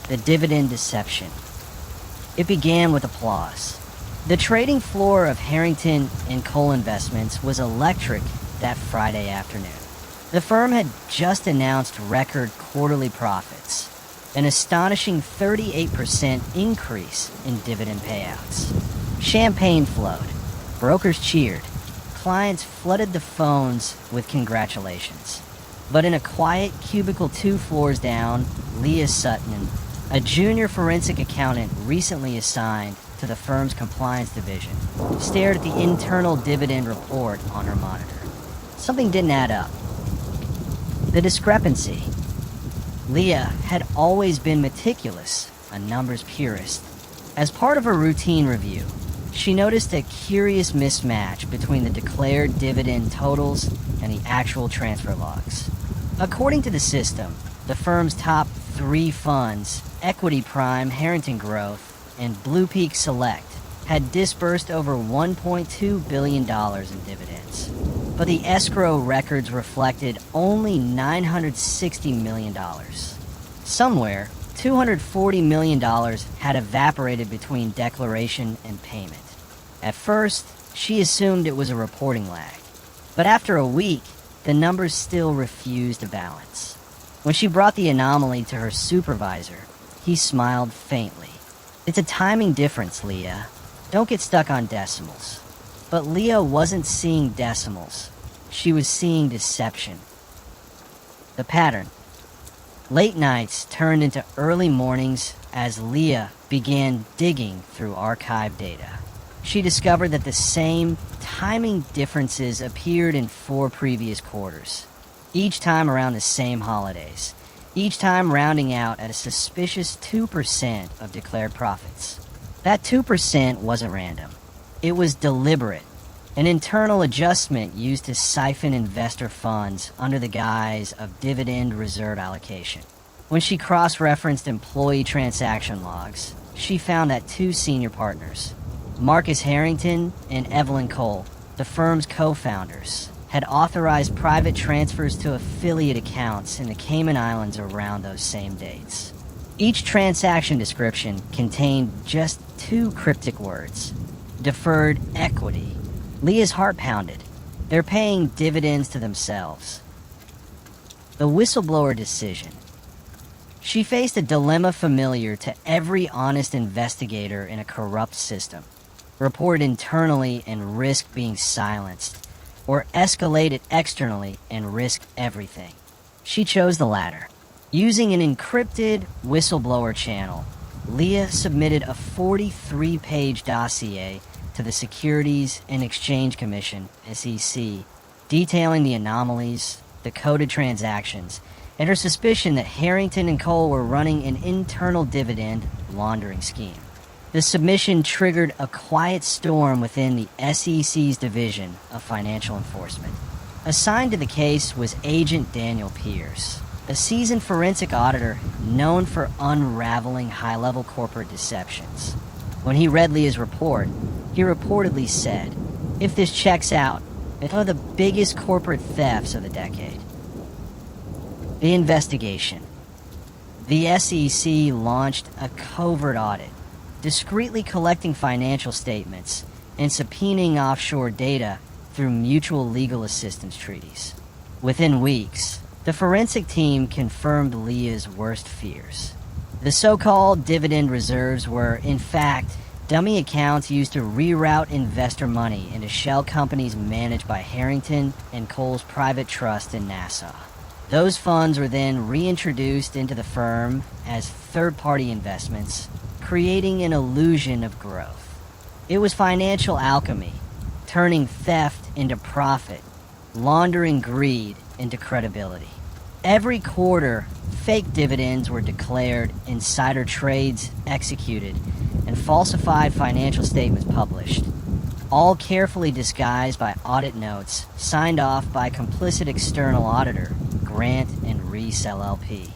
the Dividend Deception. It began with applause. The trading floor of Harrington and Cole Investments was electric that Friday afternoon. The firm had just announced record quarterly profits, an astonishing 38% increase in dividend payouts. Champagne flowed, brokers cheered, clients flooded the phones with congratulations. But in a quiet cubicle 2 floors down, Leah Sutton, a junior forensic accountant recently assigned to the firm's compliance division, stared at the internal dividend report on her monitor. Something didn't add up. The discrepancy. Leah had always been meticulous, a numbers purist. As part of her routine review, she noticed a curious mismatch between the declared dividend totals and the actual transfer logs. According to the system, the firm's top 3 funds, Equity Prime, Harrington Growth, and Blue Peak Select, had disbursed over $1.2 billion in dividends. But the escrow records reflected only $960 million. Somewhere, $240 million had evaporated between declaration and payment. At first, she assumed it was a reporting lag. But after a week, the numbers still refused to balance. When she brought the anomaly to her supervisor, he smiled faintly. "It's a timing difference, Leah. Don't get stuck on decimals." But Leah wasn't seeing decimals. She was seeing deception. The pattern. Late nights turned into early mornings as Leah began digging through archived data. She discovered that the same timing differences appeared in 4 previous quarters, each time around the same holidays, each time rounding out at a suspicious 2% of declared profits. That 2% wasn't random. It was deliberate, an internal adjustment used to siphon investor funds under the guise of dividend reserve allocation. When she cross-referenced employee transaction logs, she found that 2 senior partners, Marcus Harrington and Evelyn Cole, the firm's co-founders, had authorized private transfers to affiliate accounts in the Cayman Islands around those same dates. Each transaction description contained just 2 cryptic words: deferred equity. Leah's heart pounded. They're paying dividends to themselves. The whistleblower decision. She faced a dilemma familiar to every honest investigator in a corrupt system: report internally and risk being silenced, or escalate it externally and risk everything. She chose the latter. Using an encrypted whistleblower channel, Leah submitted a 43-page dossier to the Securities and Exchange Commission, SEC, detailing the anomalies, the coded transactions, and her suspicion that Harrington and Cole were running an internal dividend laundering scheme. The submission triggered a quiet storm within the SEC's Division of Financial Enforcement. Assigned to the case was Agent Daniel Pierce, a seasoned forensic auditor known for unraveling high-level corporate deceptions. When he read Leah's report, he reportedly said, "If this checks out, it's one of the biggest corporate thefts of the decade." The investigation. The SEC launched a covert audit, discreetly collecting financial statements and subpoenaing offshore data through mutual legal assistance treaties. Within weeks, the forensic team confirmed Leah's worst fears. The so-called dividend reserves were, in fact, dummy accounts used to reroute investor money into shell companies managed by Harrington and Cole's private trust in Nassau. Those funds were then reintroduced into the firm as third-party investments, creating an illusion of growth. It was financial alchemy, turning theft into profit, laundering greed into credibility. Every quarter, fake dividends were declared, insider trades executed, and falsified financial statements published, all carefully disguised by audit notes signed off by complicit external auditor Grant and Reese LLP.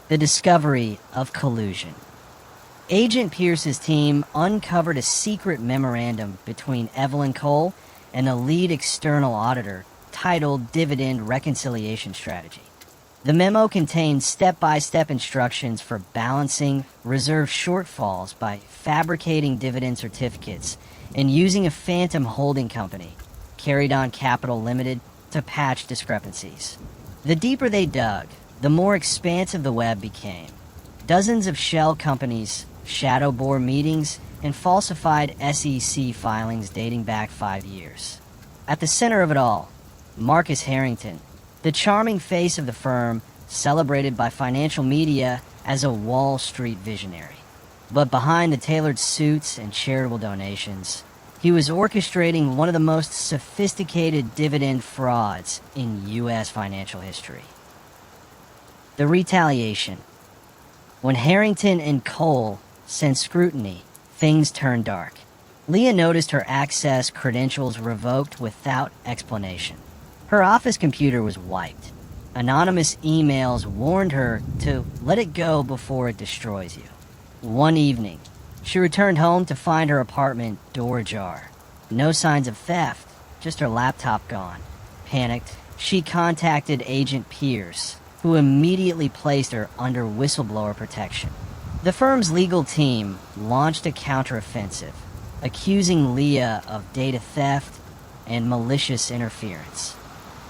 The discovery of collusion. Agent Pierce's team uncovered a secret memorandum between Evelyn Cole and a lead external auditor titled Dividend Reconciliation Strategy. The memo contained step-by-step instructions for balancing reserve shortfalls by fabricating dividend certificates and using a phantom holding company, Carried On Capital Limited, to patch discrepancies. The deeper they dug, the more expansive the web became. Dozens of shell companies, shadow board meetings, and falsified SEC filings dating back 5 years. At the center of it all, Marcus Harrington, the charming face of the firm, celebrated by financial media as a Wall Street visionary. But behind the tailored suits and charitable donations, he was orchestrating one of the most sophisticated dividend frauds in U.S. financial history. The retaliation. When Harrington and Cole sent scrutiny, things turned dark. Leah noticed her access credentials revoked without explanation. Her office computer was wiped. Anonymous emails warned her to let it go before it destroys you. One evening, she returned home to find her apartment door ajar. No signs of theft, just her laptop gone. Panicked, she contacted Agent Pierce, who immediately placed her under whistleblower protection. The firm's legal team launched a counteroffensive, accusing Leah of data theft and malicious interference.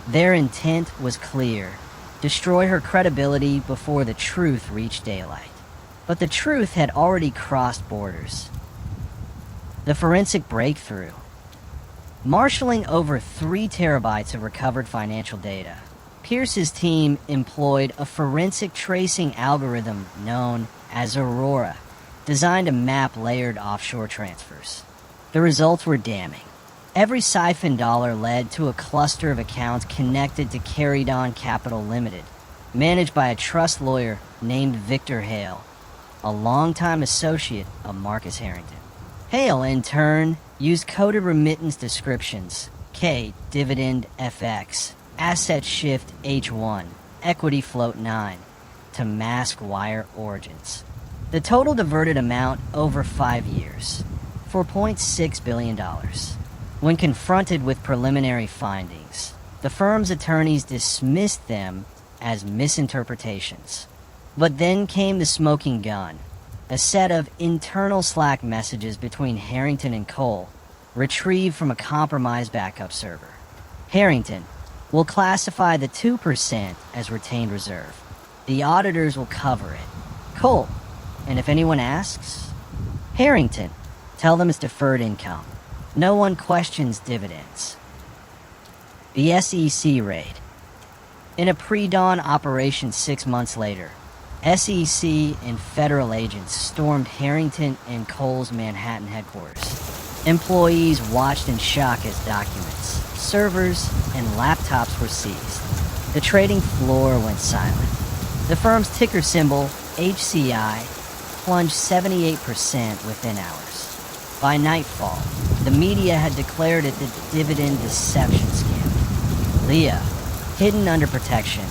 Their intent was clear: destroy her credibility before the truth reached daylight. But the truth had already crossed borders. The forensic breakthrough. Marshalling over 3 terabytes of recovered financial data, Pierce's team employed a forensic tracing algorithm known as Aurora, designed to map layered offshore transfers. The results were damning. Every siphoned dollar led to a cluster of accounts connected to Carried On Capital Limited, managed by a trust lawyer named Victor Hale, a longtime associate of Marcus Harrington. Hale, in turn, used coded remittance descriptions, K, Dividend FX, Asset Shift H1, Equity Float 9, to mask wire origins. The total diverted amount over 5 years, $4.6 billion. When confronted with preliminary findings, the firm's attorneys dismissed them as misinterpretations. But then came the smoking gun, a set of internal Slack messages between Harrington and Cole, retrieved from a compromised backup server. Harrington will classify the 2% as retained reserve. The auditors will cover it. Cole, and if anyone asks, Harrington, tell them it's deferred income. No one questions dividends. The SEC raid. In a pre-dawn operation 6 months later, SEC and federal agents stormed Harrington and Cole's Manhattan headquarters. Employees watched in shock as documents, servers, and laptops were seized. The trading floor went silent. The firm's ticker symbol, HCI, plunged 78% within hours. By nightfall, the media had declared it the Dividend Deception scandal. Leah, hidden under protection,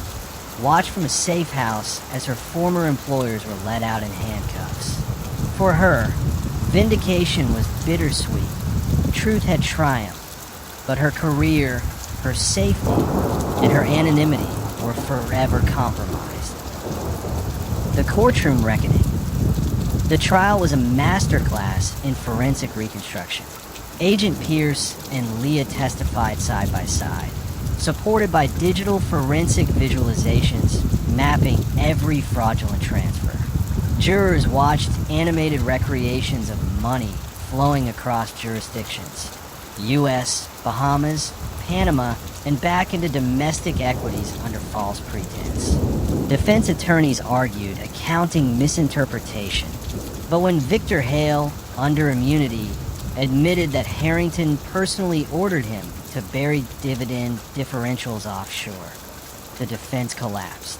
watched from a safe house as her former employers were let out in handcuffs. For her, vindication was bittersweet. Truth had triumphed, but her career, her safety, and her anonymity were forever compromised. The courtroom reckoning. The trial was a masterclass in forensic reconstruction. Agent Pierce and Leah testified side by side, supported by digital forensic visualizations mapping every fraudulent transfer. Jurors watched animated recreations of money flowing across jurisdictions: U.S., Bahamas, Panama, and back into domestic equities under false pretense. Defense attorneys argued accounting misinterpretation, but when Victor Hale, under immunity, admitted that Harrington personally ordered him to bury dividend differentials offshore, the defense collapsed.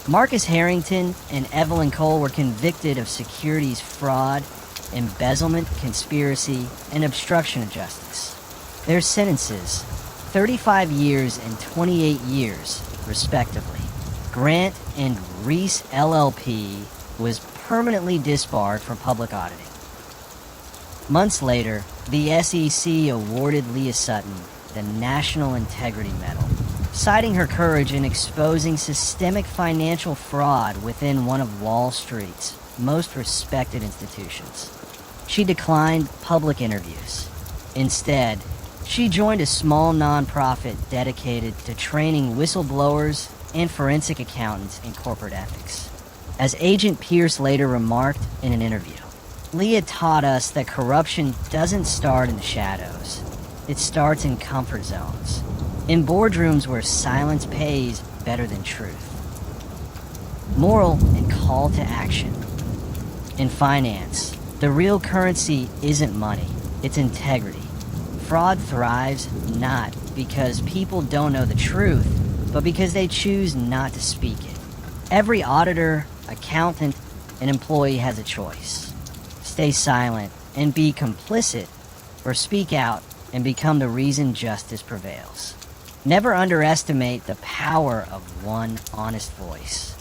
Marcus Harrington and Evelyn Cole were convicted of securities fraud, embezzlement, conspiracy, and obstruction of justice. Their sentences, 35 years and 28 years, respectively. Grant and Reese LLP was permanently disbarred from public auditing. Months later, the SEC awarded Leah Sutton the National Integrity Medal, citing her courage in exposing systemic financial fraud within one of Wall Street's most respected institutions. She declined public interviews. Instead, she joined a small nonprofit dedicated to training whistleblowers and forensic accountants in corporate ethics. As Agent Pierce later remarked in an interview, Leah taught us that corruption doesn't start in the shadows. It starts in comfort zones, in boardrooms where silence pays better than truth. Moral and call to action. In finance, the real currency isn't money, it's integrity. Fraud thrives not because people don't know the truth, but because they choose not to speak it. Every auditor, accountant, and employee has a choice. Stay silent and be complicit, or speak out and become the reason justice prevails. Never underestimate the power of one honest voice.